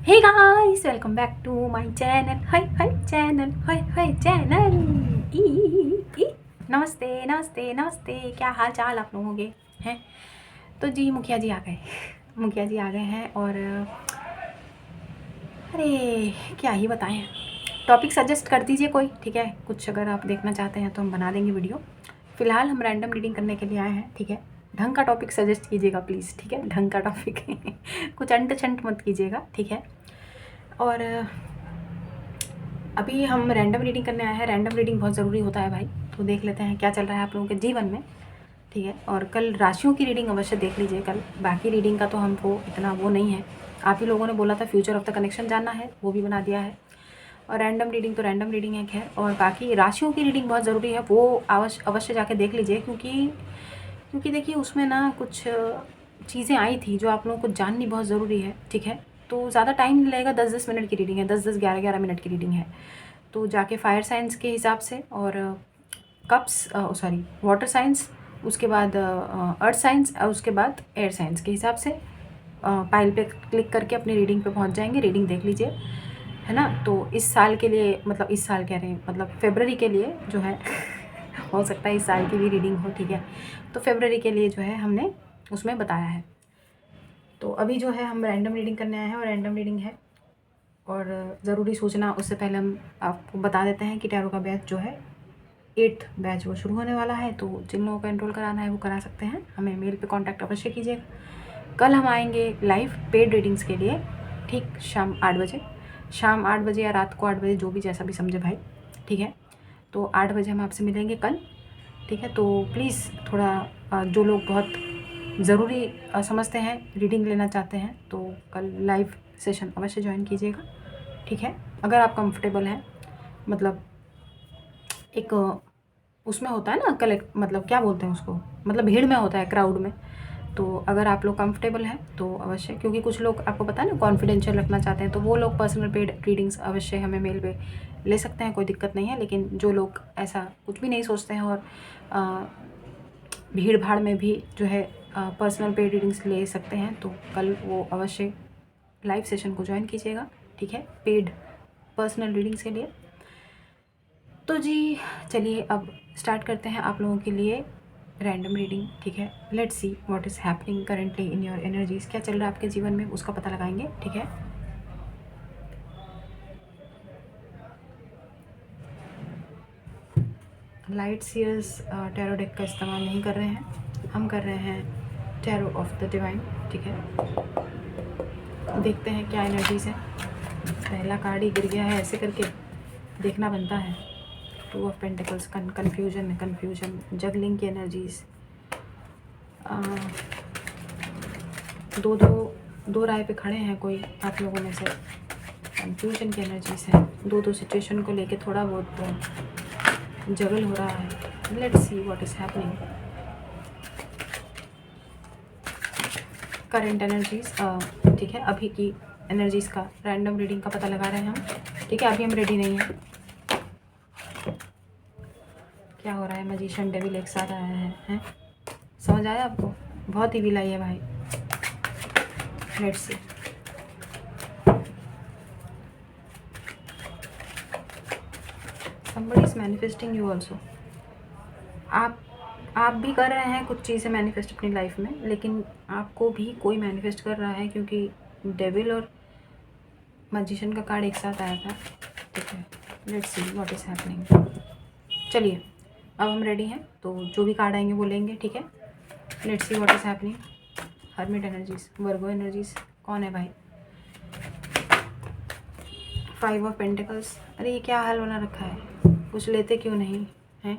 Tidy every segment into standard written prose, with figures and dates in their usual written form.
Hey guys, welcome back to my channel. Hi hi channel, hi hi channel. ई नमस्ते नमस्ते नमस्ते, क्या हाल चाल आप लोगों के हैं। तो जी मुखिया जी आ गए, मुखिया जी आ गए हैं। और अरे क्या ही बताएं, टॉपिक सजेस्ट कर दीजिए कोई, ठीक है। कुछ अगर आप देखना चाहते हैं तो हम बना देंगे वीडियो। फ़िलहाल हम रैंडम रीडिंग करने के लिए आए हैं, ठीक है। ढंग का टॉपिक सजेस्ट कीजिएगा प्लीज़, ठीक है। ढंग का टॉपिक कुछ अंट शंट मत कीजिएगा, ठीक है। और अभी हम रैंडम रीडिंग करने आए हैं। रैंडम रीडिंग बहुत ज़रूरी होता है भाई। तो देख लेते हैं क्या चल रहा है आप लोगों के जीवन में, ठीक है। और कल राशियों की रीडिंग अवश्य देख लीजिए कल। बाकी रीडिंग का तो हमको इतना वो नहीं है। आप ही लोगों ने बोला था फ्यूचर ऑफ द कनेक्शन जानना है, वो भी बना दिया है। और रैंडम रीडिंग तो रैंडम रीडिंग है खैर। और बाकी राशियों की रीडिंग बहुत ज़रूरी है, वो अवश्य जाके देख लीजिए। क्योंकि देखिए उसमें ना कुछ चीज़ें आई थी जो आप लोगों को जाननी बहुत ज़रूरी है, ठीक है। तो ज़्यादा टाइम नहीं लगेगा, 10-10 मिनट की रीडिंग है, 10-10 11-11 मिनट की रीडिंग है। तो जाके फायर साइंस के हिसाब से, और कप्स सॉरी वाटर साइंस, उसके बाद अर्थ साइंस, और उसके बाद एयर साइंस के हिसाब से पाइल पे क्लिक करके अपनी रीडिंग पे पहुंच जाएंगे। रीडिंग देख लीजिए, है ना। तो इस साल के लिए, मतलब इस साल कह रहे हैं, मतलब फरवरी के लिए जो है हो सकता है इस साल की भी रीडिंग हो, ठीक है। तो फरवरी के लिए जो है हमने उसमें बताया है। तो अभी जो है हम रैंडम रीडिंग करने आए हैं, और रैंडम रीडिंग है। और ज़रूरी सूचना उससे पहले हम आपको बता देते हैं कि टैरो का बैच जो है 8th बैच वो शुरू होने वाला है। तो जिन लोगों को एनरोल कराना है वो करा सकते हैं, हमें मेल पे कांटेक्ट अवश्य कीजिएगा। कल हम आएंगे लाइव पेड रीडिंग्स के लिए, ठीक शाम 8 बजे, शाम 8 बजे या रात को 8 बजे, जो भी जैसा भी समझे भाई, ठीक है। तो 8 बजे हम आपसे मिलेंगे कल, ठीक है। तो प्लीज़ थोड़ा जो लोग बहुत ज़रूरी समझते हैं, रीडिंग लेना चाहते हैं, तो कल लाइव सेशन अवश्य ज्वाइन कीजिएगा, ठीक है। अगर आप कंफर्टेबल हैं, मतलब एक उसमें होता है ना कलेक्ट, मतलब क्या बोलते हैं उसको, मतलब भीड़ में होता है, क्राउड में। तो अगर आप लोग कंफर्टेबल हैं तो अवश्य, क्योंकि कुछ लोग आपको पता है ना कॉन्फिडेंशियल रखना चाहते हैं, तो वो लोग पर्सनल पेड रीडिंग्स अवश्य हमें मेल पे ले सकते हैं, कोई दिक्कत नहीं है। लेकिन जो लोग ऐसा कुछ भी नहीं सोचते हैं और भीड़ भाड़ में भी जो है पर्सनल पेड रीडिंग्स ले सकते हैं, तो कल वो अवश्य लाइव सेशन को ज्वाइन कीजिएगा, ठीक है, पेड पर्सनल रीडिंग्स के लिए। तो जी चलिए अब स्टार्ट करते हैं आप लोगों के लिए रैंडम रीडिंग, ठीक है। Let's see what is happening currently in your energies. क्या चल रहा है आपके जीवन में, उसका पता लगाएंगे, ठीक है। लाइट सीयर्स टैरो डेक का इस्तेमाल नहीं कर रहे हैं, हम कर रहे हैं टैरो ऑफ द डिवाइन, ठीक है। देखते हैं क्या एनर्जीज़ है। पहला कार्ड ही गिर गया है, ऐसे करके देखना बनता है। 2 ऑफ पेंटिकल्स, कन्फ्यूजन, जगलिंग की एनर्जीज़, दो राय पे खड़े हैं कोई आप लोगों में से, कंफ्यूजन की एनर्जीज है। दो सिचुएशन को लेके थोड़ा बहुत जगल हो रहा है। Let's see what is happening. Current energies, ठीक है, अभी की एनर्जीज़ का रैंडम रीडिंग का पता लगा रहे हैं हम, ठीक है। अभी हम रेडी नहीं हैं। क्या हो रहा है, मैजिशियन डेविल एक साथ आया है? समझ आया आपको? बहुत ही विलाई है भाई। Let's see. somebody is manifesting you also। आप भी कर रहे हैं कुछ चीज़ें मैनिफेस्ट अपनी लाइफ में, लेकिन आपको भी कोई मैनिफेस्ट कर रहा है, क्योंकि डेविल और मैजिशियन का कार्ड एक साथ आया था, ठीक है। Let's see what is happening. चलिए अब हम रेडी हैं, तो जो भी कार्ड आएंगे वो लेंगे, ठीक है। Let's see what is happening. Hermit energies, Virgo energies, कौन है भाई? 5 ऑफ पेंटिकल्स। अरे ये क्या हाल बना रखा है, कुछ लेते क्यों नहीं हैं?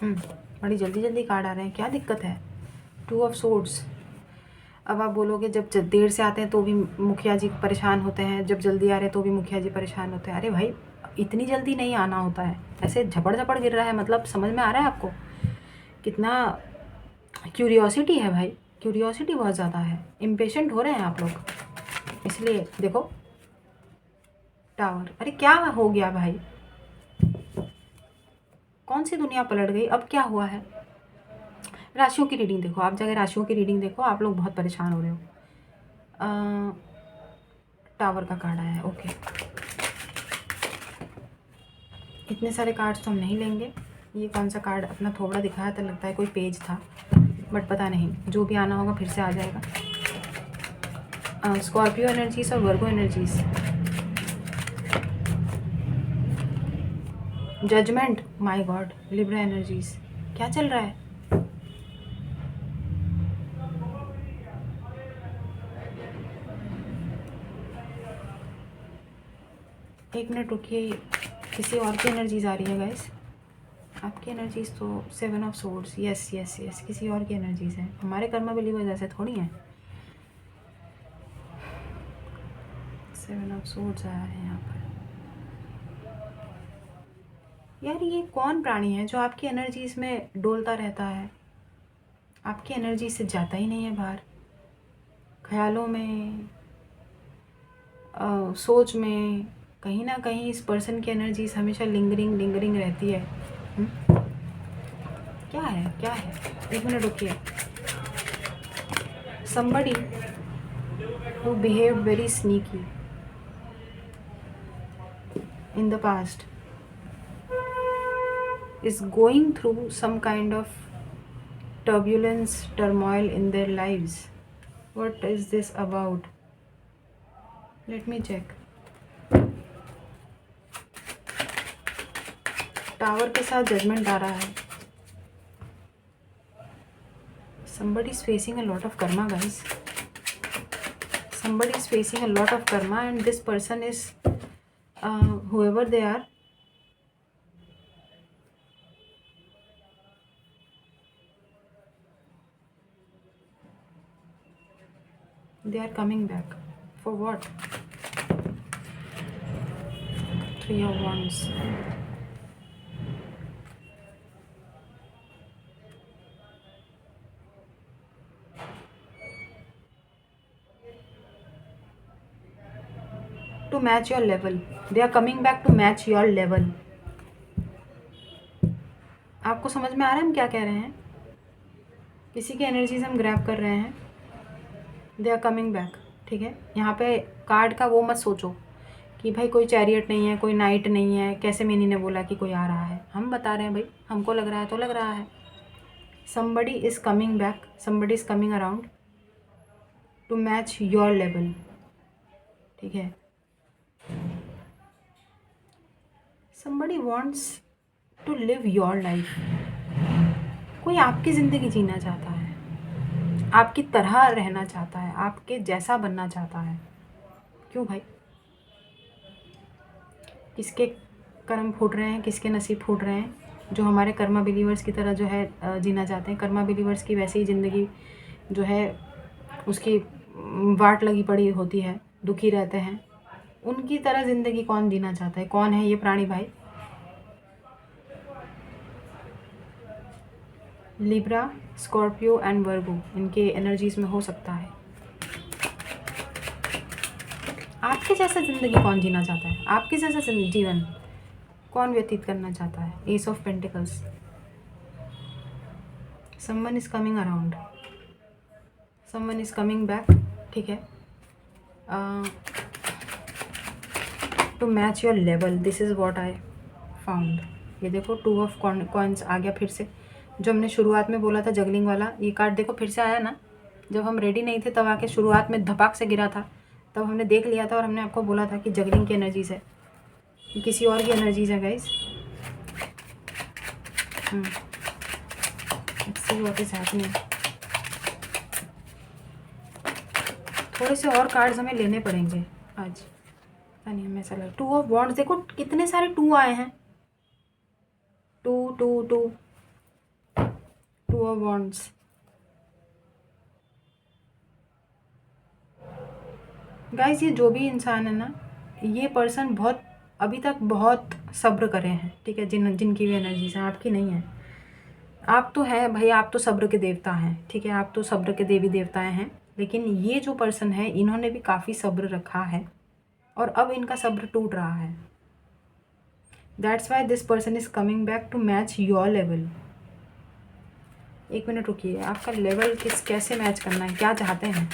बड़ी जल्दी जल्दी कार्ड आ रहे हैं, क्या दिक्कत है? 2 ऑफ सोर्ड्स। अब आप बोलोगे जब देर से आते हैं तो भी मुखिया जी परेशान होते हैं, जब जल्दी आ रहे हैं तो भी मुखिया जी परेशान होते हैं। अरे भाई इतनी जल्दी नहीं आना होता है, ऐसे झपड़ झपड़ गिर रहा है, मतलब समझ में आ रहा है आपको? कितना क्यूरियोसिटी है भाई, क्यूरियोसिटी बहुत ज़्यादा है, इम्पेशेंट हो रहे हैं आप लोग, इसलिए देखो टावर। अरे क्या हो गया भाई, कौन सी दुनिया पलट गई, अब क्या हुआ है? राशियों की रीडिंग देखो, आप जगह राशियों की रीडिंग देखो, आप लोग बहुत परेशान हो रहे हो। टावर का कार्ड आया है। ओके, इतने सारे कार्ड्स तो हम नहीं लेंगे। ये कौन सा कार्ड अपना थोबड़ा दिखाया था, लगता है कोई पेज था, बट पता नहीं, जो भी आना होगा फिर से आ जाएगा। स्कॉर्पियो एनर्जीज और Virgo energies. Judgement, my God. Libra energies. क्या चल रहा है? एक मिनट रुकिए, किसी और की एनर्जीज आ रही है गाइस। आपकी एनर्जीज तो 7 of swords. Yes yes yes, किसी और की एनर्जीज हैं। हमारे कर्मा बिलीवर्स ऐसे थोड़ी हैं। 7 ऑफ सोर्ड्स आया है यहाँ पर। यार ये कौन प्राणी है जो आपकी एनर्जीज में डोलता रहता है, आपकी एनर्जी से जाता ही नहीं है बाहर। ख्यालों में, सोच में, कहीं ना कहीं इस पर्सन की एनर्जीज हमेशा लिंगरिंग रहती है। क्या है, क्या है? एक मिनट रुकिए। somebody who behaved very sneaky in the past is going through some kind of turbulence, turmoil in their lives. What is this about? Let me check. Tower के साथ जजमेंट आ रहा है। somebody is facing a lot of karma, guys. Somebody is facing a lot of karma, and this person is whoever they are, they are coming back. For what? 3 of Wands. To match your level. They are coming back to match your level. आपको समझ में आ रहा है हम क्या कह रहे हैं? किसी की एनर्जीज हम ग्रैब कर रहे हैं। They are coming back. ठीक है, यहाँ पे कार्ड का वो मत सोचो कि भाई कोई चैरियट नहीं है, कोई नाइट नहीं है, कैसे मीनी ने बोला कि कोई आ रहा है। हम बता रहे हैं भाई, हमको लग रहा है तो लग रहा है। somebody is coming back, somebody is coming around to match your level. ठीक है, somebody wants to live your life. कोई आपकी ज़िंदगी जीना चाहता है, आपकी तरह रहना चाहता है, आपके जैसा बनना चाहता है। क्यों भाई? किसके कर्म फूट रहे हैं, किसके नसीब फूट रहे हैं, जो हमारे कर्मा बिलीवर्स की तरह जो है जीना चाहते हैं। कर्मा बिलीवर्स की वैसे ही ज़िंदगी जो है उसकी वाट लगी पड़ी होती है, दुखी रहते हैं। उनकी तरह ज़िंदगी कौन जीना चाहता है? कौन है ये प्राणी भाई? लिब्रा, स्कॉर्पियो एंड वर्गो, इनके एनर्जीज में हो सकता है। आपके जैसा ज़िंदगी कौन जीना चाहता है? आपके जैसा जीवन कौन व्यतीत करना चाहता है? Ace of pentacles. Someone is coming around, someone is coming back. ठीक है, to match your level, this is what I found. ये देखो, 2 ऑफ कॉइन्स आ गया फिर से। जो हमने शुरुआत में बोला था जगलिंग वाला, ये कार्ड देखो फिर से आया ना। जब हम रेडी नहीं थे तब आके शुरुआत में धपाक से गिरा था, तब हमने देख लिया था और हमने आपको बोला था कि जगलिंग की एनर्जीज है, किसी और की एनर्जीज है guys. Let's see what is happening. थोड़े से और कार्ड्स हमें लेने पड़ेंगे आज, पता नहीं हमें ऐसा लगा। 2 ऑफ वॉन्ड्स, देखो कितने सारे 2 आए हैं। 2 2 2 2 ऑफ वॉन्ड्स। गाइस, ये जो भी इंसान है ना, ये पर्सन बहुत अभी तक बहुत सब्र करे हैं। ठीक है, जिनकी भी एनर्जीज हैं, आपकी नहीं है। आप तो है भाई, आप तो सब्र के देवता हैं। ठीक है, आप तो सब्र के देवी देवताएं हैं। लेकिन ये जो पर्सन है, इन्होंने भी काफ़ी सब्र रखा है और अब इनका सब्र टूट रहा है। That's why this person is coming back to match your level. एक मिनट रुकिए, आपका लेवल कैसे मैच करना है, क्या चाहते हैं?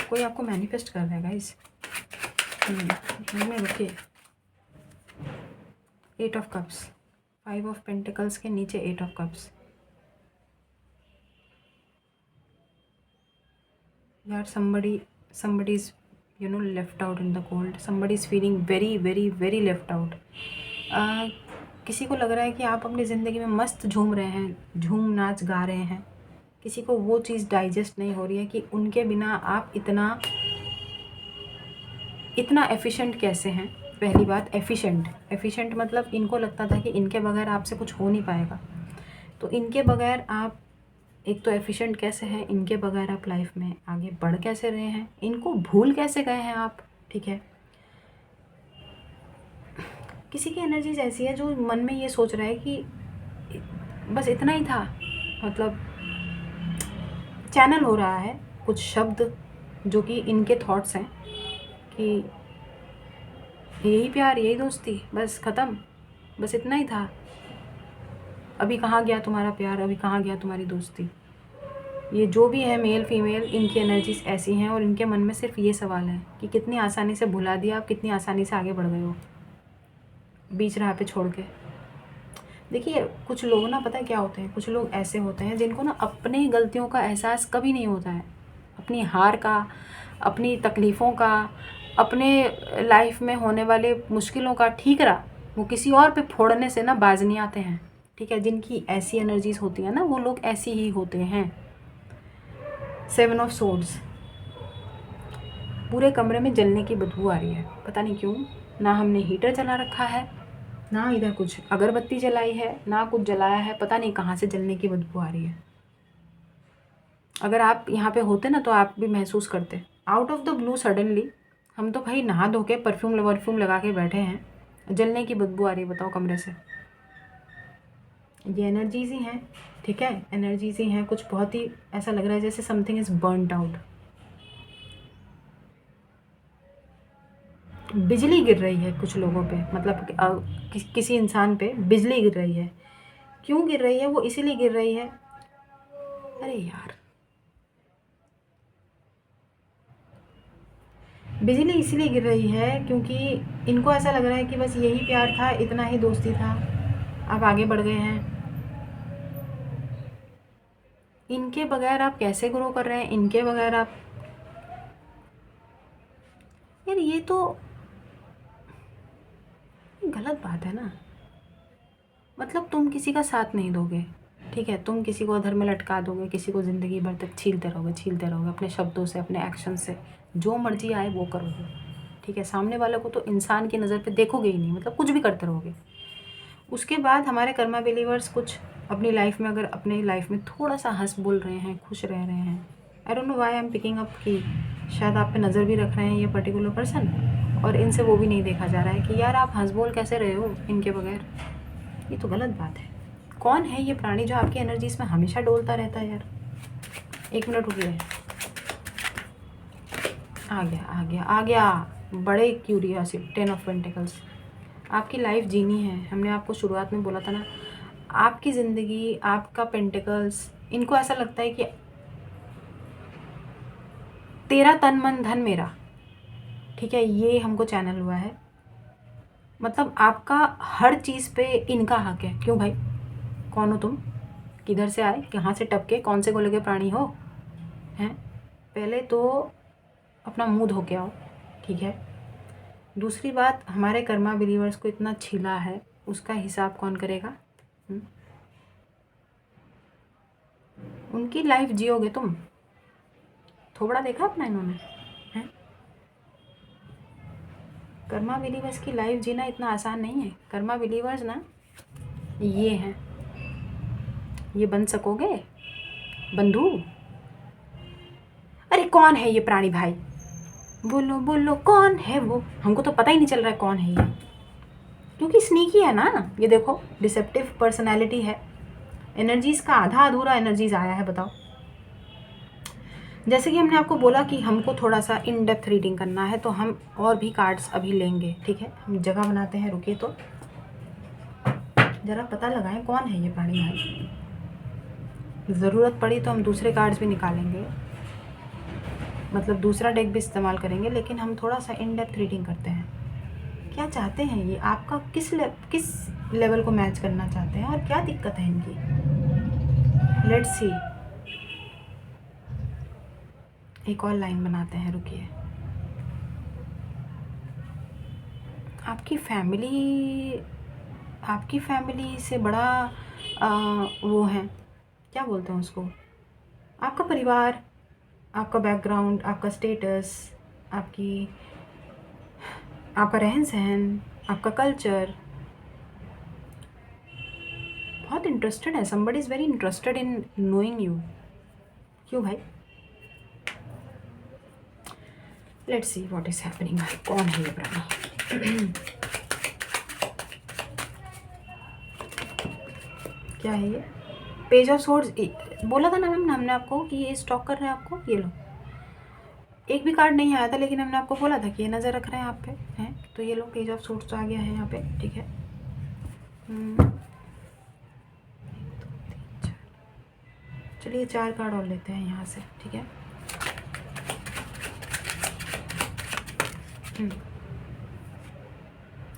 कोई आपको मैनिफेस्ट कर रहा है गाइस। में रुकिए। 8 ऑफ कप्स, 5 ऑफ पेंटिकल्स के नीचे 8 ऑफ कप्स। यार somebody is left out in the cold. Somebody is feeling very very very left out. किसी को लग रहा है कि आप अपनी ज़िंदगी में मस्त झूम रहे हैं, झूम नाच गा रहे हैं। किसी को वो चीज़ डाइजेस्ट नहीं हो रही है कि उनके बिना आप इतना एफिशिएंट कैसे हैं। पहली बात, एफिशिएंट मतलब इनको लगता था कि इनके बगैर आपसे कुछ हो नहीं पाएगा। तो इनके बगैर आप एक तो एफिशिएंट कैसे हैं, इनके बगैर आप लाइफ में आगे बढ़ कैसे रहे हैं, इनको भूल कैसे गए हैं आप। ठीक है, किसी की एनर्जीज ऐसी है जो मन में ये सोच रहा है कि बस इतना ही था, मतलब चैनल हो रहा है कुछ शब्द जो कि इनके थॉट्स हैं कि यही प्यार, यही दोस्ती, बस ख़त्म, बस इतना ही था, अभी कहाँ गया तुम्हारा प्यार, अभी कहाँ गया तुम्हारी दोस्ती। ये जो भी है मेल फीमेल, इनकी एनर्जीज ऐसी हैं और इनके मन में सिर्फ ये सवाल है कि कितनी आसानी से भुला दिया आप, कितनी आसानी से आगे बढ़ गए हो बीच राह पे छोड़ के। देखिए कुछ लोग ना, पता है क्या होते हैं, कुछ लोग ऐसे होते हैं जिनको ना अपनी गलतियों का एहसास कभी नहीं होता है, अपनी हार का, अपनी तकलीफ़ों का, अपने लाइफ में होने वाले मुश्किलों का ठीकरा वो किसी और पे फोड़ने से ना बाज नहीं आते हैं। ठीक है, जिनकी ऐसी एनर्जीज होती हैं ना, वो लोग ऐसी ही होते हैं। 7 ऑफ सोर्ड्स, पूरे कमरे में जलने की बदबू आ रही है, पता नहीं क्यों। ना हमने हीटर चला रखा है, ना इधर कुछ अगरबत्ती जलाई है, ना कुछ जलाया है, पता नहीं कहाँ से जलने की बदबू आ रही है। अगर आप यहाँ पे होते ना तो आप भी महसूस करते। Out of the blue suddenly हम तो भाई नहा धो के परफ्यूम लगा के बैठे हैं, जलने की बदबू आ रही है, बताओ कमरे से। ये एनर्जीज ही हैं। ठीक है, एनर्जीज ही हैं। कुछ बहुत ही ऐसा लग रहा है जैसे समथिंग इज़ बर्नड आउट। बिजली गिर रही है कुछ लोगों पे, मतलब किसी इंसान पे बिजली गिर रही है। क्यों गिर रही है? वो इसीलिए गिर रही है, अरे यार, बिजली इसीलिए गिर रही है क्योंकि इनको ऐसा लग रहा है कि बस यही प्यार था, इतना ही दोस्ती था, आप आगे बढ़ गए हैं। इनके बगैर आप कैसे ग्रो कर रहे हैं, इनके बगैर आप, यार ये तो गलत बात है ना। मतलब तुम किसी का साथ नहीं दोगे, ठीक है, तुम किसी को अधर में लटका दोगे, किसी को ज़िंदगी भर तक छीलते रहोगे अपने शब्दों से, अपने एक्शन से, जो मर्जी आए वो करोगे। ठीक है, सामने वाले को तो इंसान की नज़र पे देखोगे ही नहीं, मतलब कुछ भी करते रहोगे। उसके बाद हमारे कर्मा बिलीवर्स कुछ अपनी लाइफ में, अगर अपने लाइफ में थोड़ा सा हंस बोल रहे हैं, खुश रह रहे हैं, I don't know why I am picking up कि शायद आप पे नज़र भी रख रहे हैं ये पर्टिकुलर पर्सन, और इनसे वो भी नहीं देखा जा रहा है कि यार आप हंस बोल कैसे रहे हो इनके बगैर। ये तो गलत बात है। कौन है ये प्राणी जो आपकी एनर्जीज में हमेशा डोलता रहता है यार? 1 मिनट रुकिए। आ गया बड़े क्यूरियोसिटी। 10 ऑफ पेंटिकल्स, आपकी लाइफ जीनी है। हमने आपको शुरुआत में बोला था ना, आपकी ज़िंदगी, आपका पेंटिकल्स, इनको ऐसा लगता है कि तेरा तन मन धन मेरा। ठीक है, ये हमको चैनल हुआ है, मतलब आपका हर चीज़ पे इनका हक है। क्यों भाई, कौन हो तुम, किधर से आए, कहाँ से टपके, कौन से गोले के प्राणी हो हैं? पहले तो अपना मुंह धो के आओ। ठीक है, दूसरी बात, हमारे कर्मा बिलीवर्स को इतना छिला है, उसका हिसाब कौन करेगा? उनकी लाइफ जियोगे तुम? थोड़ा देखा अपना इन्होंने हैं? कर्मा बिलीवर्स की लाइफ जीना इतना आसान नहीं है। कर्मा बिलीवर्स ना ये हैं, ये बन सकोगे बंधु? अरे कौन है ये प्राणी भाई, बोलो बोलो कौन है वो? हमको तो पता ही नहीं चल रहा है कौन है ये, क्योंकि स्नीकी है ना। ये देखो, डिसेप्टिव पर्सनैलिटी है। एनर्जीज़ का आधा अधूरा एनर्जीज आया है, बताओ। जैसे कि हमने आपको बोला कि हमको थोड़ा सा इन डेप्थ रीडिंग करना है, तो हम और भी कार्ड्स अभी लेंगे। ठीक है, हम जगह बनाते हैं, रुकिए तो ज़रा पता लगाएं कौन है ये प्राणी भाई। ज़रूरत पड़ी तो हम दूसरे कार्ड्स भी निकालेंगे। मतलब दूसरा डेक भी इस्तेमाल करेंगे, लेकिन हम थोड़ा सा इन डेप्थ रीडिंग करते हैं। क्या चाहते हैं ये, आपका किस लेवल को मैच करना चाहते हैं और क्या दिक्कत है इनकी। Let's see. एक और लाइन बनाते हैं, रुकिए। आपकी फैमिली से बड़ा वो है, क्या बोलते हैं उसको, आपका परिवार, आपका बैकग्राउंड, आपका स्टेटस, आपका रहन सहन, आपका कल्चर बहुत इंटरेस्टेड है। somebody is very interested in knowing you. क्यों भाई? Let's see what is happening. भाई कौन है ये प्राणी? क्या है ये? Page of swords. बोला था ना मैम, हमने आपको कि ये स्टॉक कर रहे हैं आपको। ये लो, एक भी कार्ड नहीं आया था, लेकिन हमने आपको बोला था कि ये नज़र रख रहे हैं आप पे, हैं। तो ये लो, पेज ऑफ सोर्ड्स तो आ गया है यहाँ पे, ठीक है। चलिए 4 कार्ड और लेते हैं यहाँ से, ठीक है।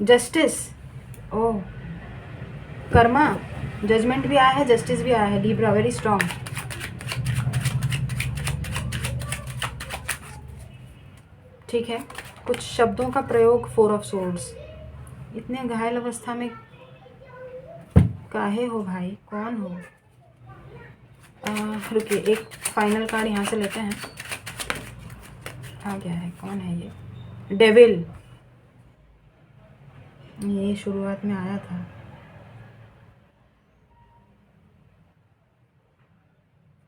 जस्टिस, ओह, कर्मा, जजमेंट भी आया है, जस्टिस भी आया है। Libra very strong. ठीक है, कुछ शब्दों का प्रयोग। 4 ऑफ सोर्ड्स। इतने घायल अवस्था में काहे हो भाई, कौन हो? रुकिए, एक फाइनल कार्ड यहाँ से लेते हैं। आ गया है, कौन है ये? डेविल। ये शुरुआत में आया था।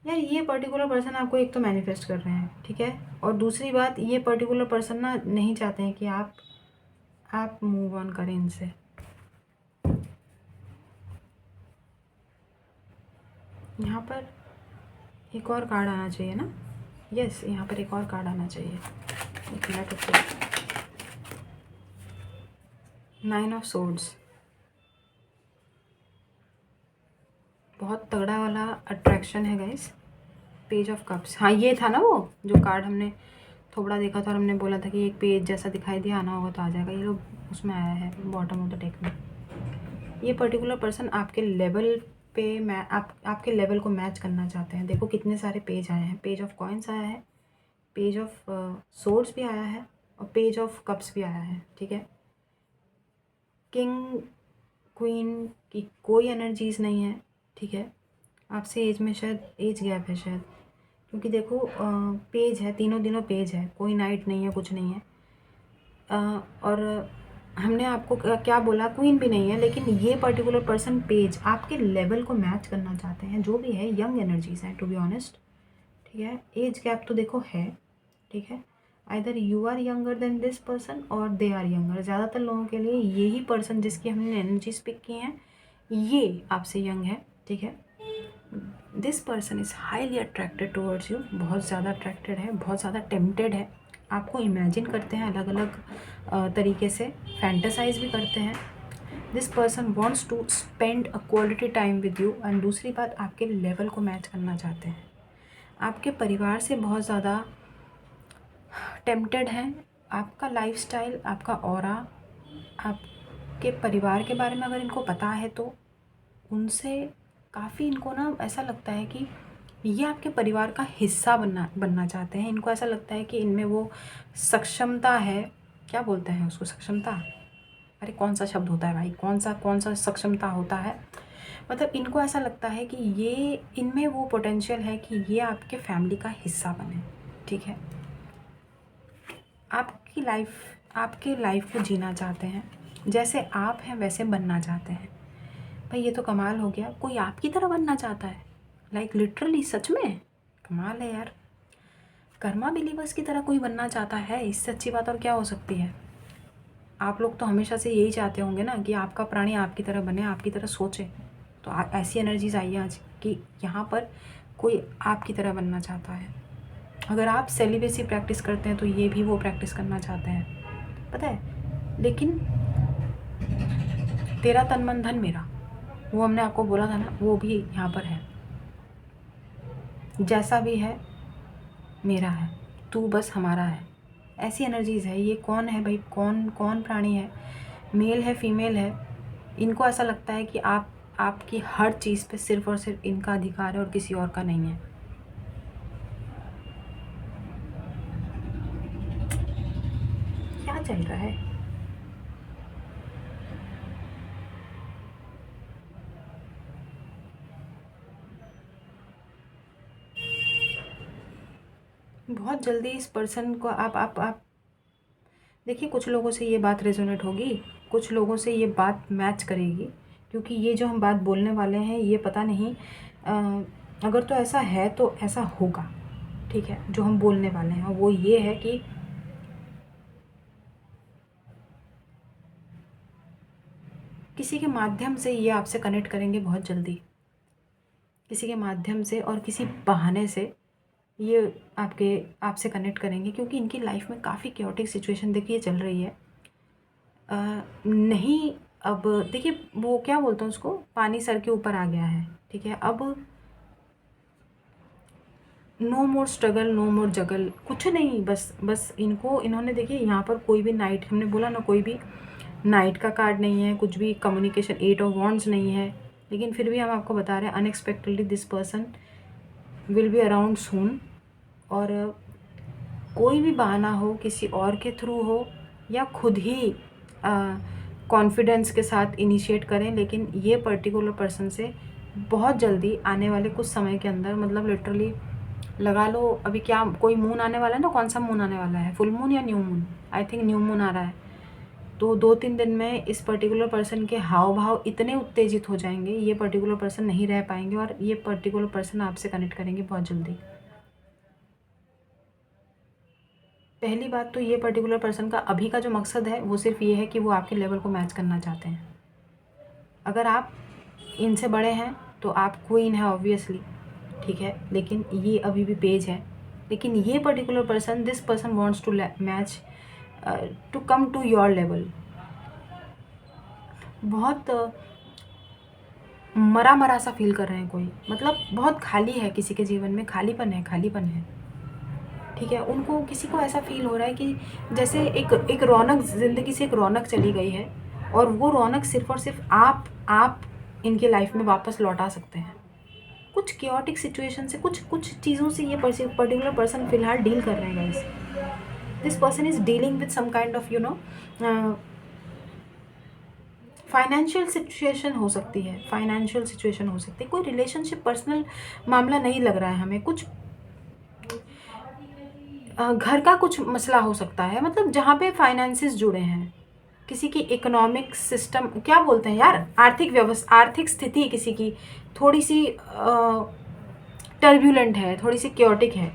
यार ये पर्टिकुलर पर्सन आपको एक तो मैनिफेस्ट कर रहे हैं, ठीक है, और दूसरी बात, ये पर्टिकुलर पर्सन ना नहीं चाहते हैं कि आप मूव ऑन करें इनसे। यहाँ पर एक और कार्ड आना चाहिए ना। यस, यहाँ पर एक और कार्ड आना चाहिए। एक मिनट रुकिए। 9 ऑफ सोर्ड्स। बहुत तगड़ा वाला अट्रैक्शन है गाइस। Page of cups. हाँ ये था ना वो जो कार्ड हमने थोड़ा देखा था और हमने बोला था कि एक पेज जैसा दिखाई दिया, आना होगा तो आ जाएगा। ये लोग उसमें आया है बॉटम ऑफ द डेक में। ये पर्टिकुलर पर्सन आपके लेवल पे आपके लेवल को मैच करना चाहते हैं। देखो कितने सारे पेज आए हैं। पेज ऑफ कॉइन्स आया है, पेज ऑफ सोर्ड्स भी आया है और पेज ऑफ कप्स भी आया है, ठीक है। किंग क्वीन की कोई एनर्जीज नहीं है, ठीक है। आपसे एज में शायद एज गैप है शायद, क्योंकि देखो पेज है, तीनों पेज है, कोई नाइट नहीं है, कुछ नहीं है। और हमने आपको क्या बोला, क्वीन भी नहीं है, लेकिन ये पर्टिकुलर पर्सन पेज आपके लेवल को मैच करना चाहते हैं। जो भी है यंग एनर्जीज हैं टू बी ऑनेस्ट, ठीक है। एज गैप तो देखो है, ठीक है। Either you are younger than this person और दे आर यंगर। ज़्यादातर लोगों के लिए यही पर्सन जिसकी हमने एनर्जीज पिक की हैं ये आपसे यंग है, ठीक है। This person is highly attracted towards you. बहुत ज़्यादा अट्रैक्टेड है, बहुत ज़्यादा टेम्पटेड है। आपको इमेजिन करते हैं अलग अलग तरीके से, फैंटेसाइज भी करते हैं। This person wants to spend a quality time with you. And दूसरी बात, आपके लेवल को मैच करना चाहते हैं। आपके परिवार से बहुत ज़्यादा टेम्पटेड हैं। आपका लाइफस्टाइल, आपका ऑरा, आपके परिवार के बारे में अगर इनको पता है तो उनसे काफ़ी इनको ना ऐसा लगता है कि ये आपके परिवार का हिस्सा बनना चाहते हैं। इनको ऐसा लगता है कि इनमें वो सक्षमता है, क्या बोलते हैं उसको, सक्षमता, अरे कौन सा शब्द होता है भाई, कौन सा सक्षमता होता है, मतलब इनको ऐसा लगता है कि ये इनमें वो पोटेंशियल है कि ये आपके फैमिली का हिस्सा बने, ठीक है। आपके लाइफ को जीना चाहते हैं, जैसे आप हैं वैसे बनना चाहते हैं। भाई ये तो कमाल हो गया, कोई आपकी तरह बनना चाहता है, लाइक लिटरली, सच में कमाल है यार। कर्मा बिलीवर्स की तरह कोई बनना चाहता है, इससे अच्छी बात और क्या हो सकती है। आप लोग तो हमेशा से यही चाहते होंगे ना कि आपका प्राणी आपकी तरह बने, आपकी तरह सोचे। तो ऐसी एनर्जीज आई आज कि यहाँ पर कोई आपकी तरह बनना चाहता है। अगर आप सेलिबेसी प्रैक्टिस करते हैं तो ये भी वो प्रैक्टिस करना चाहते हैं, पता है। लेकिन तेरा तन मन धन मेरा, वो हमने आपको बोला था ना, वो भी यहाँ पर है। जैसा भी है मेरा है, तू बस हमारा है, ऐसी एनर्जीज़ है। ये कौन है भाई, कौन कौन प्राणी है, मेल है फीमेल है, इनको ऐसा लगता है कि आपकी हर चीज़ पे सिर्फ़ और सिर्फ इनका अधिकार है और किसी और का नहीं है। क्या चल रहा है? बहुत जल्दी इस पर्सन को आप देखिए, कुछ लोगों से ये बात रेजोनेट होगी, कुछ लोगों से ये बात मैच करेगी, क्योंकि ये जो हम बात बोलने वाले हैं ये पता नहीं अगर तो ऐसा है तो ऐसा होगा, ठीक है। जो हम बोलने वाले हैं वो ये है कि किसी के माध्यम से ये आपसे कनेक्ट करेंगे बहुत जल्दी, किसी के माध्यम से और किसी बहाने से ये आपसे कनेक्ट करेंगे, क्योंकि इनकी लाइफ में काफ़ी क्योटिक सिचुएशन देखिए चल रही है। नहीं, अब देखिए वो क्या बोलते हैं उसको, पानी सर के ऊपर आ गया है, ठीक है। अब नो मोर स्ट्रगल, नो मोर जगल, कुछ नहीं, बस इन्होंने देखिए यहाँ पर कोई भी नाइट, हमने बोला ना, कोई भी नाइट का कार्ड नहीं है, कुछ भी कम्युनिकेशन, 8 ऑफ वॉन्ड्स नहीं है, लेकिन फिर भी हम आपको बता रहे हैं unexpectedly this person will be around soon. और कोई भी बहाना हो, किसी और के थ्रू हो या खुद ही कॉन्फिडेंस के साथ इनिशिएट करें, लेकिन ये पर्टिकुलर पर्सन से बहुत जल्दी आने वाले कुछ समय के अंदर, मतलब लिटरली लगा लो, अभी क्या कोई मून आने वाला है ना, कौन सा मून आने वाला है, फुल मून या new moon, I think new moon आ रहा है। तो 2-3 दिन में इस पर्टिकुलर पर्सन के हाव भाव इतने उत्तेजित हो जाएंगे, ये पर्टिकुलर पर्सन नहीं रह पाएंगे और ये पर्टिकुलर पर्सन आपसे कनेक्ट करेंगे बहुत जल्दी। पहली बात तो ये पर्टिकुलर पर्सन का अभी का जो मकसद है वो सिर्फ ये है कि वो आपके लेवल को मैच करना चाहते हैं। अगर आप इनसे बड़े हैं तो आप क्वीन है ऑब्वियसली, ठीक है, लेकिन ये अभी भी पेज है। लेकिन ये particular person, this person wants to match, to come to your level. बहुत मरा मरा सा फील कर रहे हैं कोई, मतलब बहुत खाली है, किसी के जीवन में खालीपन है, खालीपन है, ठीक है। उनको, किसी को ऐसा फील हो रहा है कि जैसे एक रौनक, ज़िंदगी से एक रौनक चली गई है और वो रौनक सिर्फ और सिर्फ आप इनके लाइफ में वापस लौटा सकते हैं। कुछ क्योटिक सिचुएशन से, कुछ चीज़ों से ये पर्टिकुलर पर्सन फिलहाल डील कर रहे हैं guys. This person is dealing with some kind of financial situation हो सकती है, फाइनेंशियल सिचुएशन हो सकती है, कोई रिलेशनशिप पर्सनल मामला नहीं लग रहा है हमें, कुछ घर का कुछ मसला हो सकता है, मतलब जहाँ पे फाइनेंसेस जुड़े हैं, किसी की इकोनॉमिक सिस्टम, क्या बोलते हैं यार, आर्थिक स्थिति किसी की थोड़ी सी टर्ब्यूलेंट है, थोड़ी सी क्योटिक है,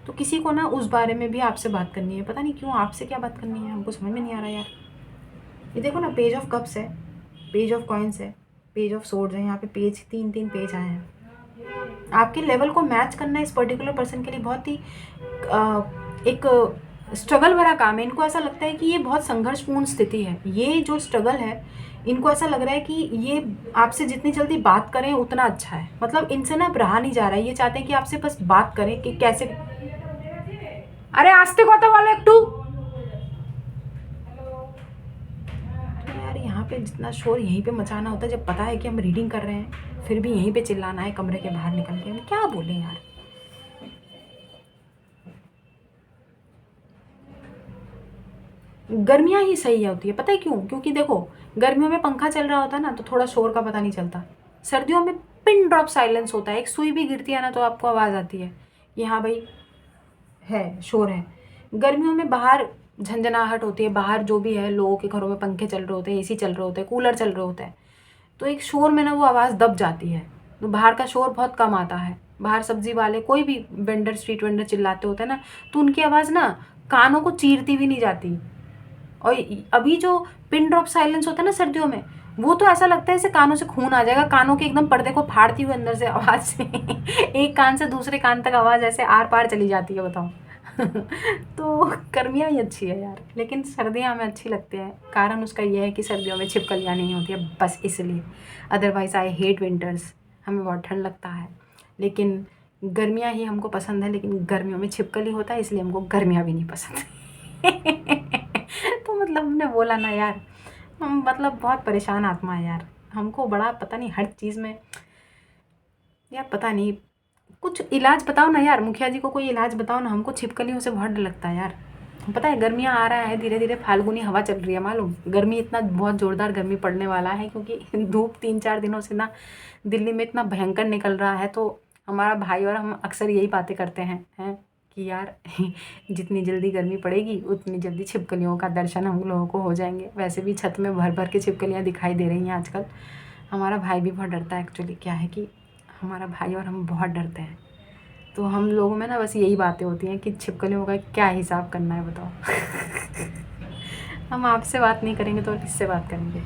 तो किसी को ना उस बारे में भी आपसे बात करनी है। पता नहीं क्यों आपसे क्या बात करनी है, हमको समझ में नहीं आ रहा यार। ये देखो ना, पेज ऑफ कप्स है, पेज ऑफ कॉइन्स है, पेज ऑफ सोर्ड्स है, यहाँ पे पेज 3 पेज आए हैं। आपके लेवल को मैच करना इस पर्टिकुलर पर्सन के लिए बहुत ही एक स्ट्रगल भरा काम है। इनको ऐसा लगता है कि ये बहुत संघर्षपूर्ण स्थिति है, ये जो स्ट्रगल है, इनको ऐसा लग रहा है कि ये आपसे जितनी जल्दी बात करें उतना अच्छा है, मतलब इनसे ना रहा नहीं जा रहा है, ये चाहते हैं कि आपसे बस बात करें कि कैसे। अरे आस्ते কথা বলো একটু यार, यहाँ पे जितना शोर यहीं पे मचाना होता है, जब पता है कि हम रीडिंग कर रहे हैं फिर भी यहीं पे चिल्लाना है कमरे के बाहर निकल के, हम क्या बोलें यार। गर्मियाँ ही सही होती है, पता है क्यों? क्योंकि देखो, गर्मियों में पंखा चल रहा होता है ना तो थोड़ा शोर का पता नहीं चलता, सर्दियों में पिन ड्रॉप साइलेंस होता है, एक सुई भी गिरती है ना तो आपको आवाज़ आती है कि हाँ भाई है, शोर है। गर्मियों में बाहर झंझनाहट होती है, बाहर जो भी है, लोगों के घरों में पंखे चल रहे होते हैं, एसी चल रहे होते हैं, कूलर चल रहे होते हैं, तो एक शोर में ना वो आवाज़ दब जाती है, तो बाहर का शोर बहुत कम आता है। बाहर सब्जी वाले, कोई भी वेंडर, स्ट्रीट वेंडर चिल्लाते होते हैं ना, तो उनकी आवाज़ ना कानों को चीरती भी नहीं जाती। और अभी जो पिन ड्रॉप साइलेंस होता है ना सर्दियों में, वो तो ऐसा लगता है जैसे कानों से खून आ जाएगा, कानों के एकदम पर्दे को फाड़ती हुई अंदर से आवाज़ से एक कान से दूसरे कान तक आवाज़ ऐसे आर पार चली जाती है, बताओ। तो गर्मियाँ ही अच्छी है यार, लेकिन सर्दियाँ हमें अच्छी लगती है, कारण उसका ये है कि सर्दियों में छिपकलियाँ नहीं होती है, बस इसलिए। अदरवाइज़ आई हेट विंटर्स, हमें बहुत ठंड लगता है। लेकिन गर्मियाँ ही हमको पसंद है, लेकिन गर्मियों में छिपकली होता है, इसलिए हमको गर्मियाँ भी नहीं पसंद। तो मतलब हमने बोला ना यार, हम मतलब बहुत परेशान आत्मा है यार, हमको बड़ा पता नहीं हर चीज़ में यार, पता नहीं कुछ इलाज बताओ ना यार, मुखिया जी को कोई इलाज बताओ ना, हमको छिपकलियों से बहुत डर लगता है यार। पता है गर्मियाँ आ रहा है, धीरे धीरे फाल्गुनी हवा चल रही है, मालूम गर्मी इतना बहुत ज़ोरदार गर्मी पड़ने वाला है, क्योंकि धूप 3-4 दिनों से ना दिल्ली में इतना भयंकर निकल रहा है। तो हमारा भाई और हम अक्सर यही बातें करते हैं कि यार जितनी जल्दी गर्मी पड़ेगी उतनी जल्दी छिपकलियों का दर्शन हम लोगों को हो जाएंगे। वैसे भी छत में भर भर के छिपकलियाँ दिखाई दे रही हैं आजकल। हमारा भाई भी बहुत डरता है, एक्चुअली क्या है कि हमारा भाई और हम बहुत डरते हैं। तो हम लोगों में ना बस यही बातें होती हैं कि छिपकलियों का क्या हिसाब करना है बताओ। हम आपसे बात नहीं करेंगे तो और किससे बात करेंगे?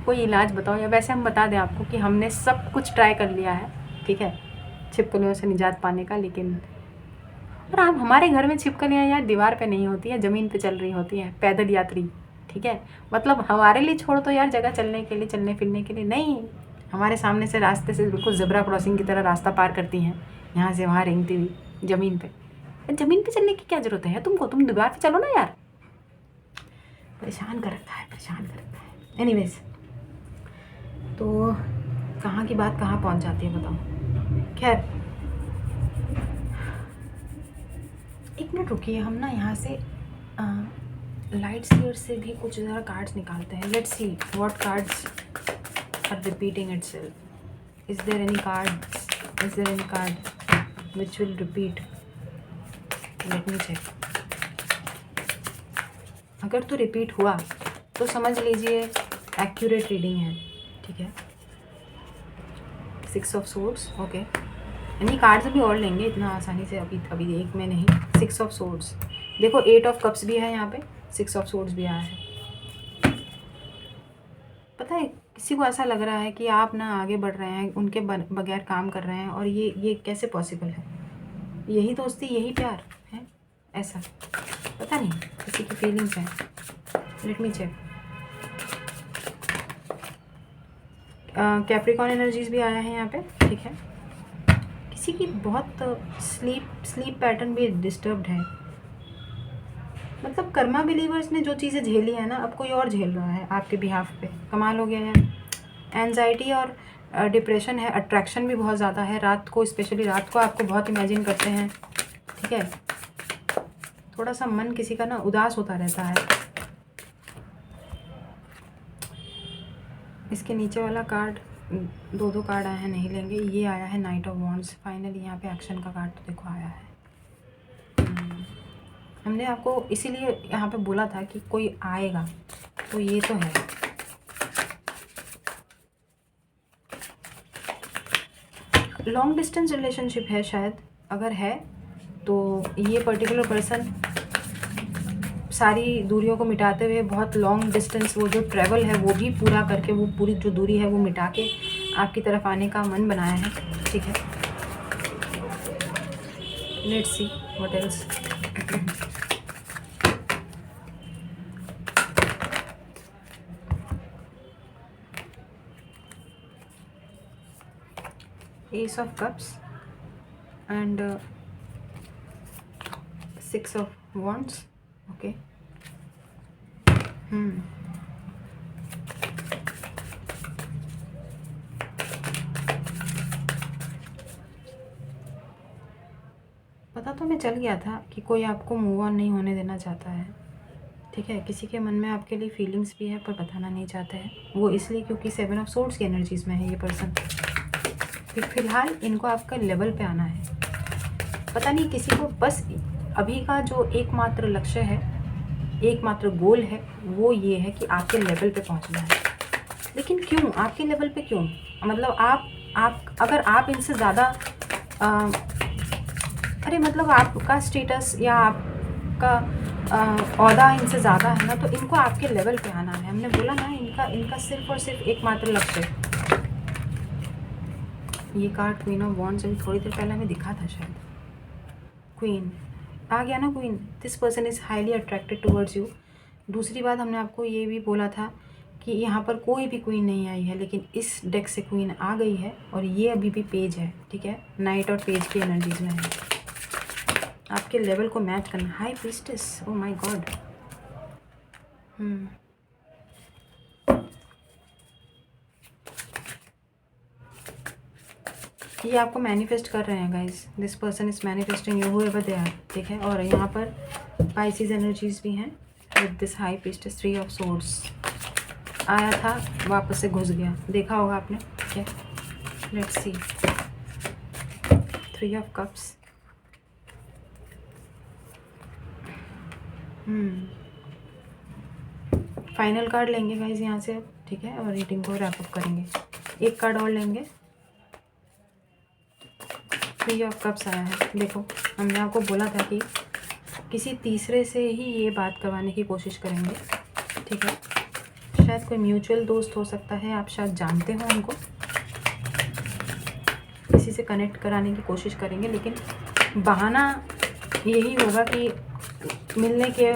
कोई इलाज बताओ, या वैसे हम बता दें आपको कि हमने सब कुछ ट्राई कर लिया है, ठीक है, छिपकलियों से निजात पाने का। लेकिन और आप हमारे घर में छिपकलियाँ यार दीवार पे नहीं होती है, ज़मीन पे चल रही होती हैं, पैदल यात्री, ठीक है। मतलब हमारे लिए छोड़ तो यार, जगह चलने के लिए, चलने फिरने के लिए नहीं, हमारे सामने से रास्ते से बिल्कुल ज़ेब्रा क्रॉसिंग की तरह रास्ता पार करती हैं, यहाँ से वहाँ रेंगती हुई ज़मीन पे। ज़मीन पे चलने की क्या ज़रूरत है तुमको? तुम दीवार पे चलो ना यार। परेशान कर रखा है, परेशान कर रखा है। एनीवेज, तो कहाँ की बात कहाँ पहुँच जाती है बताओ। खैर, एक मिनट रुकिए, हम ना यहाँ से लाइट स्पीड से भी कुछ ज़रा कार्ड्स निकालते हैं। Let's see what cards are repeating itself. Is there any card which will repeat? Let me check. अगर तो रिपीट हुआ तो समझ लीजिए एक्यूरेट रीडिंग है, ठीक है। 6 ऑफ सोर्ड्स, ओके। यानी कार्ड्स भी और लेंगे इतना आसानी से, अभी एक में नहीं। 6 ऑफ सोर्ड्स, देखो 8 ऑफ कप्स भी है यहाँ पे, 6 ऑफ सोर्ड्स भी आया है। पता है किसी को ऐसा लग रहा है कि आप ना आगे बढ़ रहे हैं, उनके बगैर काम कर रहे हैं, और ये कैसे पॉसिबल है? यही दोस्ती, यही प्यार है? ऐसा पता नहीं, किसी की फीलिंग्स है। Let me check. Capricorn energies भी आया है यहाँ पे, ठीक है। किसी की बहुत स्लीप पैटर्न भी डिस्टर्ब्ड है। मतलब कर्मा बिलीवर्स ने जो चीज़ें झेली है ना, अब कोई और झेल रहा है आपके बिहाफ पे। कमाल हो गया यार। एंजाइटी और डिप्रेशन है, अट्रैक्शन भी बहुत ज़्यादा है। रात को, स्पेशली रात को आपको बहुत इमेजिन करते हैं, ठीक है। थोड़ा सा मन किसी का ना उदास होता रहता है। इसके नीचे वाला कार्ड, 2 कार्ड आए हैं, नहीं लेंगे। ये आया है नाइट ऑफ वॉन्ड्स। फाइनली यहाँ पे एक्शन का कार्ड तो देखो आया है। हमने आपको इसीलिए यहाँ पे बोला था कि कोई आएगा, तो ये तो है। लॉन्ग डिस्टेंस रिलेशनशिप है शायद, अगर है तो ये पर्टिकुलर पर्सन सारी दूरियों को मिटाते हुए बहुत लॉन्ग डिस्टेंस, वो जो ट्रैवल है वो भी पूरा करके, वो पूरी जो दूरी है वो मिटा के आपकी तरफ आने का मन बनाया है, ठीक है। Let's see what else. Ace of Cups and 6 of Wands, okay. पता तो मैं चल गया था कि कोई आपको मूव ऑन नहीं होने देना चाहता है, ठीक है। किसी के मन में आपके लिए फीलिंग्स भी है पर बताना नहीं चाहते हैं। वो इसलिए क्योंकि 7 ऑफ सोर्ड्स की एनर्जीज में है ये पर्सन। फिलहाल इनको आपका लेवल पे आना है। पता नहीं किसी को बस अभी का जो एकमात्र लक्ष्य है, एकमात्र गोल है, वो ये है कि आपके लेवल पे पहुंचना है। लेकिन क्यों आपके लेवल पे क्यों? मतलब आप अगर आप इनसे ज़्यादा अरे मतलब आपका स्टेटस या आपका ओहदा इनसे ज़्यादा है ना, तो इनको आपके लेवल पे आना है। हमने बोला ना, इनका सिर्फ और सिर्फ एकमात्र लक्ष्य। ये कार्ड क्वीन ऑफ वॉन्ड्स अभी थोड़ी देर पहले हमें दिखा था शायद। क्वीन आ गया ना, queen. This person is highly attracted towards you. दूसरी बात हमने आपको ये भी बोला था कि यहाँ पर कोई भी क्वीन नहीं आई है, लेकिन इस डेक से क्वीन आ गई है और ये अभी भी पेज है, ठीक है। नाइट और पेज की एनर्जीज में है, आपके लेवल को मैच करना। High priestess, oh my God. ये आपको मैनिफेस्ट कर रहे हैं guys, this person is manifesting you whoever they are, ठीक है। और यहाँ पर पाइसिस एनर्जीज भी हैं with this high priestess. 3 of swords आया था, वापस से घुस गया, देखा होगा आपने, ठीक है। Let's see 3 of cups. Final card लेंगे गाइस यहाँ से अब, ठीक है, और रीडिंग को रैप अप करेंगे। एक कार्ड और लेंगे। 3 ऑफ कप्स आया है। देखो, हमने आपको बोला था कि किसी तीसरे से ही ये बात करवाने की कोशिश करेंगे, ठीक है। शायद कोई म्यूचुअल दोस्त हो सकता है, आप शायद जानते हो उनको, किसी से कनेक्ट कराने की कोशिश करेंगे, लेकिन बहाना यही होगा कि मिलने के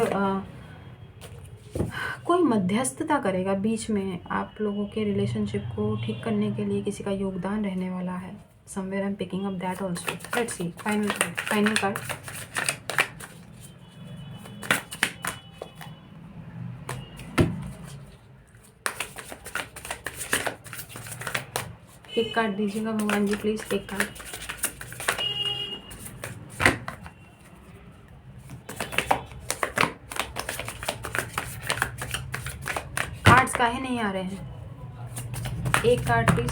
कोई मध्यस्थता करेगा बीच में, आप लोगों के रिलेशनशिप को ठीक करने के लिए किसी का योगदान रहने वाला है। Somewhere I am picking up that also. Let's see final card. एक कार्ड दीजिएगा भगवान जी प्लीज, एक कार्ड। कार्ड्स काहे नहीं आ रहे हैं? एक कार्ड प्लीज।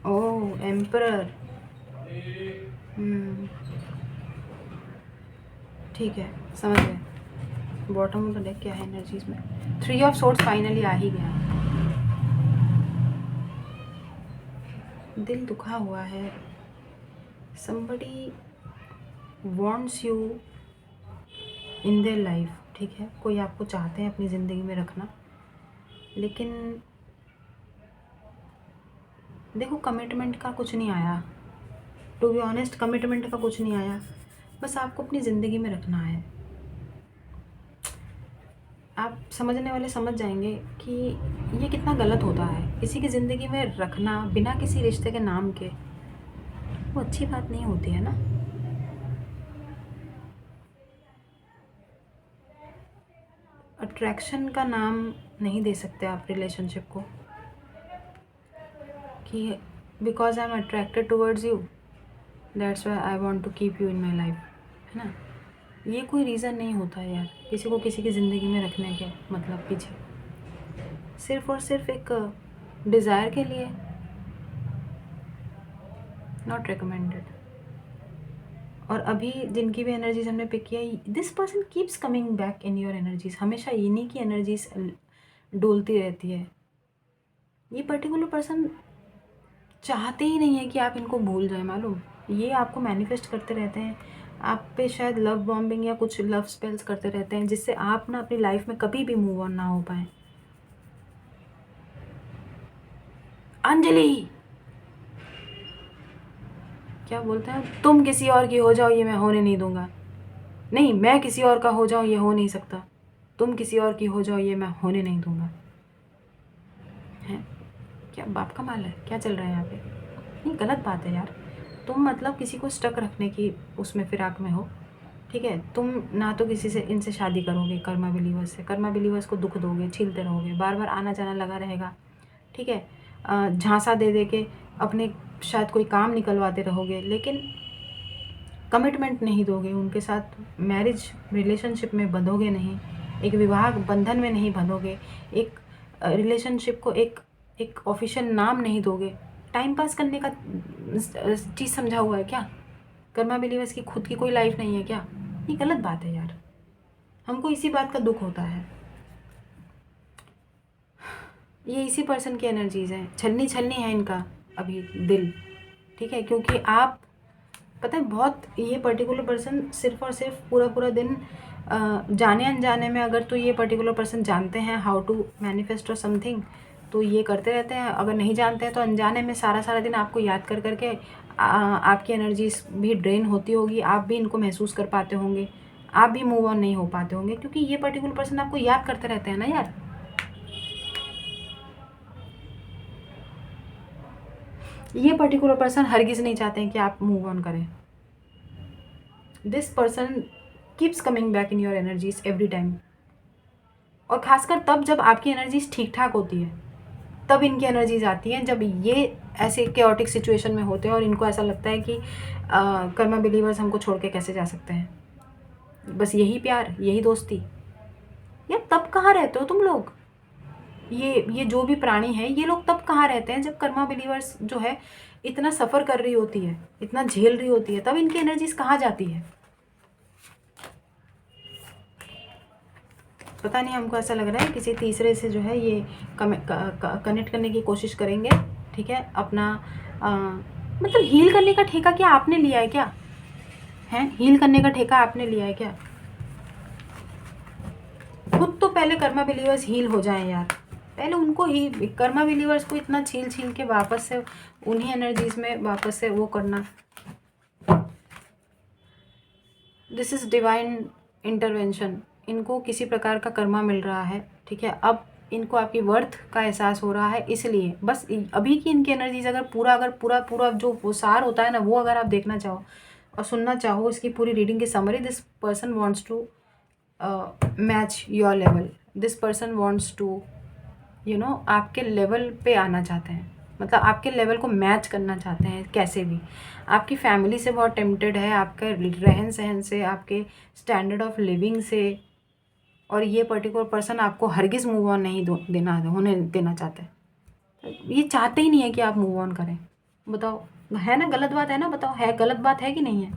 Oh, emperor. ठीक है, समझ गए। बॉटम ऑफ द डेक क्या है एनर्जीज में? 3 ऑफ सोर्ड्स फाइनली आ ही गया। दिल दुखा हुआ है। somebody wants you in their life, ठीक है। कोई आपको चाहते हैं अपनी ज़िंदगी में रखना, लेकिन देखो कमिटमेंट का कुछ नहीं आया। टू बी ऑनेस्ट, कमिटमेंट का कुछ नहीं आया, बस आपको अपनी ज़िंदगी में रखना है। आप समझने वाले समझ जाएंगे कि ये कितना गलत होता है, किसी की ज़िंदगी में रखना बिना किसी रिश्ते के नाम के, वो अच्छी बात नहीं होती है ना। अट्रैक्शन का नाम नहीं दे सकते आप रिलेशनशिप को कि because I am attracted towards you that's why I want to keep you in my life, है ना। ये कोई रीज़न नहीं होता है यार, किसी को किसी की ज़िंदगी में रखने के मतलब पीछे सिर्फ और सिर्फ एक डिज़ायर के लिए, नॉट रिकमेंडेड। और अभी जिनकी भी एनर्जीज हमने पिक किया, this person keeps coming back in your energies, हमेशा इन्हीं की एनर्जीज डोलती रहती है। ये पर्टिकुलर पर्सन चाहते ही नहीं है कि आप इनको भूल जाए, मालूम। ये आपको मैनिफेस्ट करते रहते हैं, आप पे शायद लव बॉम्बिंग या कुछ लव स्पेल्स करते रहते हैं, जिससे आप ना अपनी लाइफ में कभी भी मूव ऑन ना हो पाए। अंजलि क्या बोलते हैं, तुम किसी और की हो जाओ, ये मैं होने नहीं दूंगा। नहीं, मैं किसी और का हो जाऊं, ये हो नहीं सकता। तुम किसी और की हो जाओ, ये मैं होने नहीं दूंगा। है क्या बाप का माल है, क्या चल रहा है यहाँ पे? नहीं, गलत बात है यार। तुम मतलब किसी को स्टक रखने की उसमें फिराक में हो, ठीक है। तुम ना तो किसी से इनसे शादी करोगे, कर्मा बिलीवर्स से, कर्मा बिलीवर्स को दुख दोगे, छीलते रहोगे, बार बार आना जाना लगा रहेगा, ठीक है। झांसा दे दे के अपने शायद कोई काम निकलवाते रहोगे, लेकिन कमिटमेंट नहीं दोगे उनके साथ, मैरिज रिलेशनशिप में बंधोगे नहीं, एक विवाह बंधन में नहीं बंधोगे, एक रिलेशनशिप को एक ऑफिशियल नाम नहीं दोगे। टाइम पास करने का चीज़ समझा हुआ है क्या? कर्मा बिलीवर्स की खुद की कोई लाइफ नहीं है क्या? ये गलत बात है यार, हमको इसी बात का दुख होता है। ये इसी पर्सन की एनर्जीज़ हैं, छलनी है इनका अभी दिल, ठीक है। क्योंकि आप पता है बहुत, ये पर्टिकुलर पर्सन सिर्फ और सिर्फ पूरा दिन जाने अनजाने में, अगर तो ये पर्टिकुलर पर्सन जानते हैं हाउ टू मैनिफेस्ट और समथिंग, तो ये करते रहते हैं। अगर नहीं जानते हैं तो अनजाने में सारा दिन आपको याद कर करके आपकी एनर्जीज भी ड्रेन होती होगी, आप भी इनको महसूस कर पाते होंगे, आप भी मूव ऑन नहीं हो पाते होंगे, क्योंकि ये पर्टिकुलर पर्सन आपको याद करते रहते हैं ना यार। ये पर्टिकुलर पर्सन हरगिज़ नहीं चाहते हैं कि आप मूव ऑन करें। This person keeps coming back in your energies every time, और ख़ासकर तब जब आपकी एनर्जीज ठीक ठाक होती है, तब इनकी एनर्जीज आती हैं। जब ये ऐसे केओटिक सिचुएशन में होते हैं और इनको ऐसा लगता है कि कर्मा बिलीवर्स हमको छोड़ के कैसे जा सकते हैं, बस यही प्यार, यही दोस्ती। यार तब कहाँ रहते हो तुम लोग? ये जो भी प्राणी है, ये लोग तब कहाँ रहते हैं जब कर्मा बिलीवर्स जो है इतना सफ़र कर रही होती है, इतना झेल रही होती है, तब इनकी एनर्जीज कहाँ जाती है? पता नहीं, हमको ऐसा लग रहा है किसी तीसरे से जो है ये कनेक्ट करने की कोशिश करेंगे। ठीक है, अपना मतलब हील करने का ठेका क्या आपने लिया है क्या? हैं, हील करने का ठेका आपने लिया है क्या? खुद तो पहले कर्मा बिलीवर्स हील हो जाएं यार, पहले उनको ही, कर्मा बिलीवर्स को इतना छील छील के वापस से उन्हीं एनर्जीज में वापस से वो करना। This is divine intervention. इनको किसी प्रकार का कर्मा मिल रहा है, ठीक है, अब इनको आपकी वर्थ का एहसास हो रहा है, इसलिए बस अभी की इनकी एनर्जीज अगर पूरा जो वो सार होता है ना, वो अगर आप देखना चाहो और सुनना चाहो इसकी पूरी रीडिंग की summary, this person wants to match your level. This person wants to आपके लेवल पे आना चाहते हैं, मतलब आपके लेवल को मैच करना चाहते हैं कैसे भी। आपकी फैमिली से बहुत टेम्प्टेड है, आपके रहन सहन से, आपके स्टैंडर्ड ऑफ लिविंग से, और ये पर्टिकुलर पर्सन आपको हरगिज़ मूव ऑन नहीं होने देना चाहता है। ये चाहते ही नहीं है कि आप मूव ऑन करें। बताओ, है ना गलत बात है ना? बताओ, है गलत बात है कि नहीं है?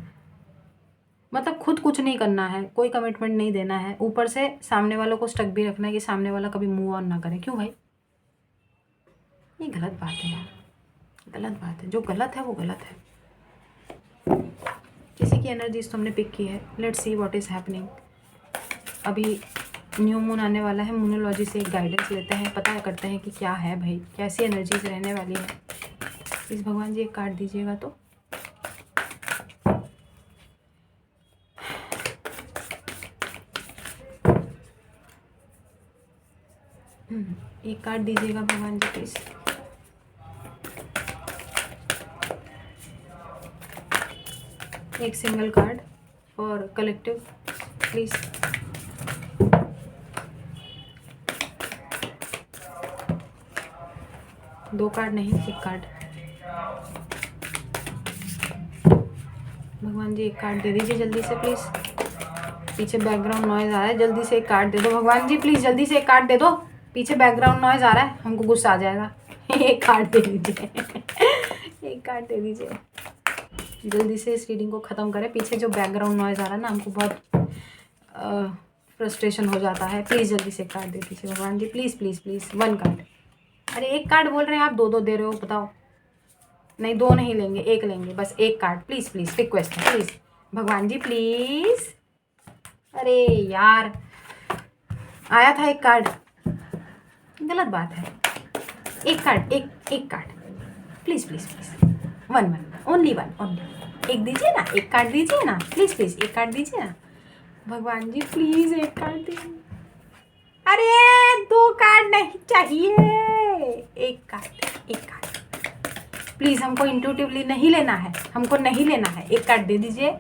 मतलब खुद कुछ नहीं करना है, कोई कमिटमेंट नहीं देना है, ऊपर से सामने वालों को स्टक भी रखना है कि सामने वाला कभी मूव ऑन ना करे। क्यों भाई? ये गलत बात है यार, गलत बात है। जो गलत है वो गलत है। किसी की एनर्जीज तो हमने पिक की है। Let's see what is happening. अभी न्यू मून आने वाला है, मूनोलॉजी से एक गाइडेंस लेते हैं, पता करते हैं कि क्या है भाई, कैसी एनर्जीज रहने वाली है। प्लीज़ भगवान जी एक कार्ड दीजिएगा तो। एक कार्ड दीजिएगा भगवान जी प्लीज़। एक सिंगल कार्ड और कलेक्टिव प्लीज़। दो कार्ड नहीं, एक कार्ड। भगवान जी एक कार्ड दे दीजिए जल्दी से प्लीज़। पीछे बैकग्राउंड नॉइज़ आ रहा है, जल्दी से एक कार्ड दे दो भगवान जी प्लीज़, जल्दी से एक कार्ड दे दो। पीछे बैकग्राउंड नॉइज़ आ रहा है, हमको गुस्सा आ जाएगा। एक कार्ड दे दीजिए। एक कार्ड दे दीजिए जल्दी से, इस रीडिंग को ख़त्म करें। पीछे जो बैकग्राउंड नॉइज़ आ रहा है ना, हमको बहुत फ्रस्ट्रेशन हो जाता है। प्लीज़ जल्दी से एक कार्ड दे दीजिए भगवान जी please please please. One card. अरे एक कार्ड बोल रहे हैं आप, दो दे रहे हो, बताओ। नहीं, दो नहीं लेंगे, एक लेंगे, बस एक कार्ड प्लीज़ प्लीज़, रिक्वेस्ट है प्लीज़ भगवान जी प्लीज़। अरे यार, आया था एक कार्ड, गलत बात है। एक कार्ड, एक card please please please. One only one. एक दीजिए ना, एक कार्ड दीजिए ना प्लीज़ प्लीज़, एक कार्ड दीजिए ना भगवान जी प्लीज़, एक कार्ड दीजिए। अरे दो कार्ड नहीं चाहिए, एक कार्ड प्लीज़। हमको इंट्यूटिवली नहीं लेना है, हमको नहीं लेना है। एक कार्ड दे दीजिए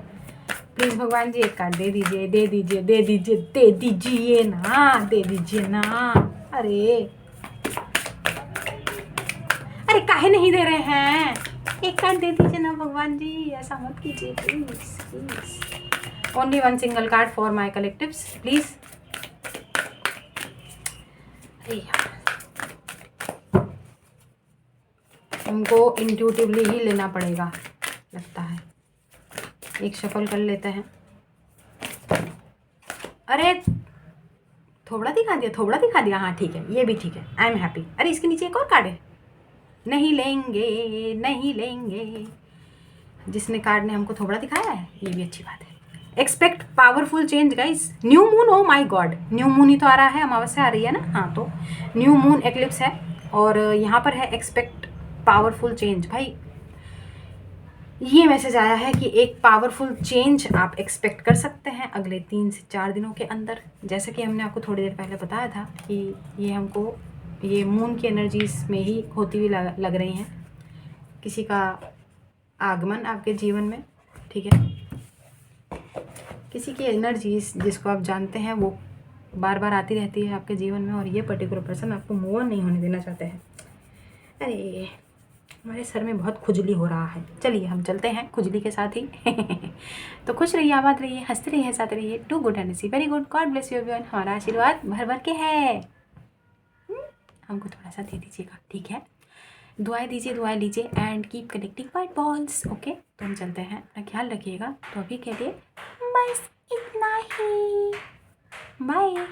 प्लीज़ भगवान जी, एक कार्ड दे दीजिए, दे दीजिए, दे दीजिए, दे दीजिए ना, दे दीजिए ना। अरे काहे नहीं दे रहे हैं? एक कार्ड दे दीजिए ना भगवान जी, ऐसा मत कीजिए please please. Only one single card for my collectives please. अरे यार, हमको इंट्यूटिवली ही लेना पड़ेगा लगता है। एक शफल कर लेते हैं। अरे थोड़ा दिखा दिया, हाँ ठीक है, ये भी ठीक है, आई एम हैप्पी। अरे इसके नीचे एक और कार्ड है। नहीं लेंगे। जिसने कार्ड ने हमको थोड़ा दिखाया है, ये भी अच्छी बात है। Expect powerful change guys. New moon, oh my God, new moon ही तो आ रहा है, अमावस्या आ रही है ना। हाँ, तो न्यू मून एक्लिप्स है और यहाँ पर है एक्सपेक्ट पावरफुल चेंज। भाई ये मैसेज आया है कि एक पावरफुल चेंज आप एक्सपेक्ट कर सकते हैं अगले 3 से 4 दिनों के अंदर। जैसे कि हमने आपको थोड़ी देर पहले बताया था कि ये हमको ये मून की एनर्जीज में ही होती हुई लग रही हैं, किसी का आगमन आपके जीवन में, ठीक है। किसी की एनर्जीज जिसको आप जानते हैं वो बार बार आती रहती है आपके जीवन में, और ये पर्टिकुलर पर्सन आपको मूव ऑन नहीं होने देना चाहते हैं। अरे हमारे सर में बहुत खुजली हो रहा है। चलिए हम चलते हैं खुजली के साथ ही। तो खुश रहिए, आबाद रहिए, हंसते रहिए, साथ रहिए। Do good and see very good. God bless you everyone. हमारा आशीर्वाद भर भर के है। हमको थोड़ा सा दे दीजिएगा, ठीक है। दुआएं दीजिए, दुआएं लीजिए and keep connecting white balls. Okay, तो हम चलते हैं, अपना ख्याल रखिएगा। तो अभी के लिए बस इतना ही। बाय।